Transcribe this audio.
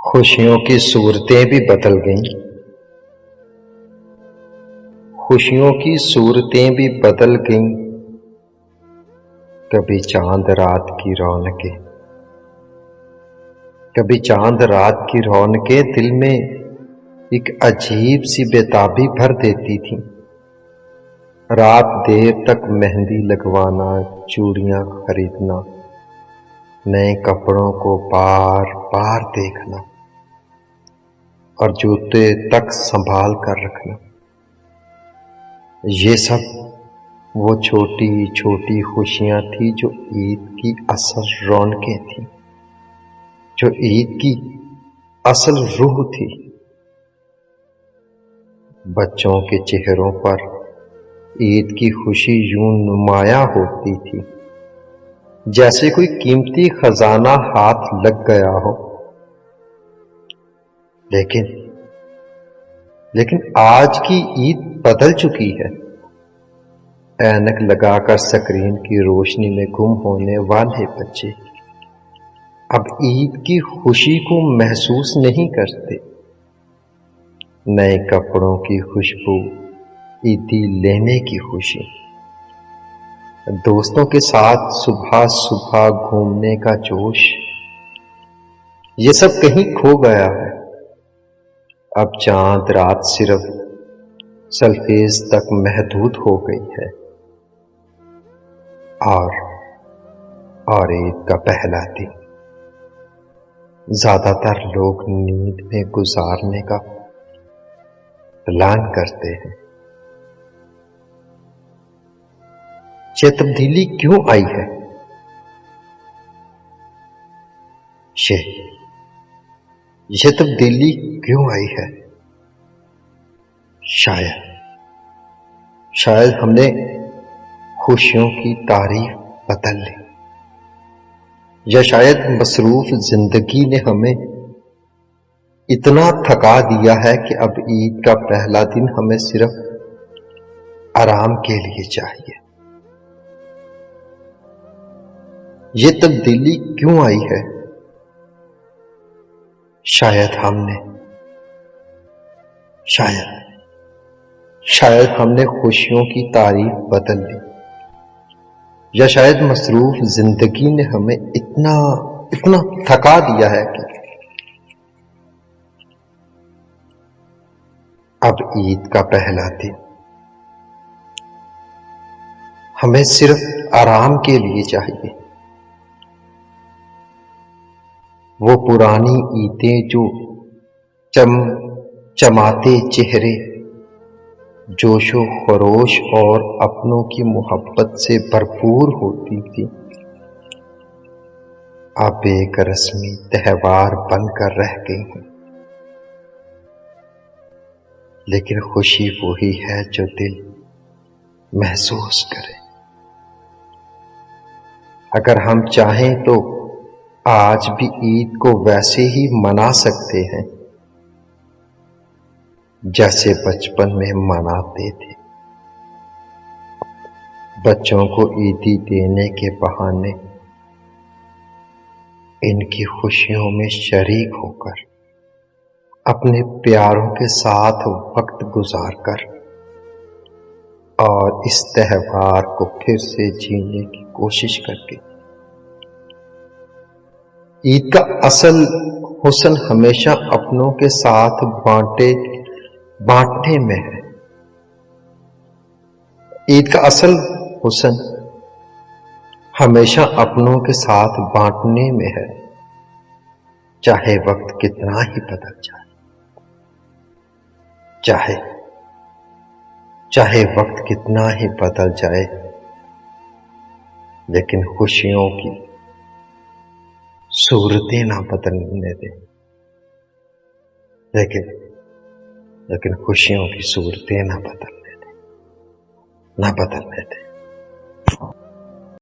खुशियों की सूरतें भी बदल गईं। खुशियों की सूरतें भी बदल गईं। कभी चांद रात की रौनकें, कभी चांद रात की रौनकें दिल में एक अजीब सी बेताबी भर देती थी। रात देर तक मेहंदी लगवाना, चूड़ियां खरीदना, नए कपड़ों को बार बार देखना और जूते तक संभाल कर रखना, ये सब वो छोटी छोटी खुशियां थी जो ईद की असल रौनकें थी, जो ईद की असल रूह थी। बच्चों के चेहरों पर ईद की खुशी यूं नुमाया होती थी जैसे कोई कीमती खजाना हाथ लग गया हो। लेकिन आज की ईद बदल चुकी है। ऐनक लगाकर स्क्रीन की रोशनी में गुम होने वाले बच्चे अब ईद की खुशी को महसूस नहीं करते। नए कपड़ों की खुशबू, ईदी लेने की खुशी, दोस्तों के साथ सुबह सुबह घूमने का जोश, ये सब कहीं खो गया है। अब चांद रात सिर्फ सल्फेज तक महदूद हो गई है और ईद का पहला दिन ज्यादातर लोग नींद में गुजारने का प्लान करते हैं। ये तब्दीली क्यों आई है? ये तब्दीली क्यों आई है? शायद हमने खुशियों की तारीफ बदल ली, या शायद मसरूफ जिंदगी ने हमें इतना थका दिया है कि अब ईद का पहला दिन हमें सिर्फ आराम के लिए चाहिए। ये तब्दीली क्यों आई है? शायद हमने खुशियों की तारीफ बदल ली, या शायद मसरूफ जिंदगी ने हमें इतना थका दिया है कि अब ईद का पहला दिन हमें सिर्फ आराम के लिए चाहिए। वो पुरानी ईदें जो चमचमाते चेहरे, जोशो खरोश और अपनों की मोहब्बत से भरपूर होती थी, अब एक रस्मी त्योहार बनकर रह गई हैं। लेकिन खुशी वही है जो दिल महसूस करे। अगर हम चाहें तो आज भी ईद को वैसे ही मना सकते हैं जैसे बचपन में मनाते थे। बच्चों को ईदी देने के बहाने इनकी खुशियों में शरीक होकर, अपने प्यारों के साथ वक्त गुजारकर और इस त्योहार को फिर से जीने की कोशिश करके। ईद का असल हुस्न हमेशा अपनों के साथ बांटने में है। ईद का असल हुस्न हमेशा अपनों के साथ बांटने में है, चाहे वक्त कितना ही बदल जाए, चाहे वक्त कितना ही बदल जाए, लेकिन खुशियों की सूरतें ना बदलने दे। लेकिन खुशियों की सूरतें ना बदलने दे।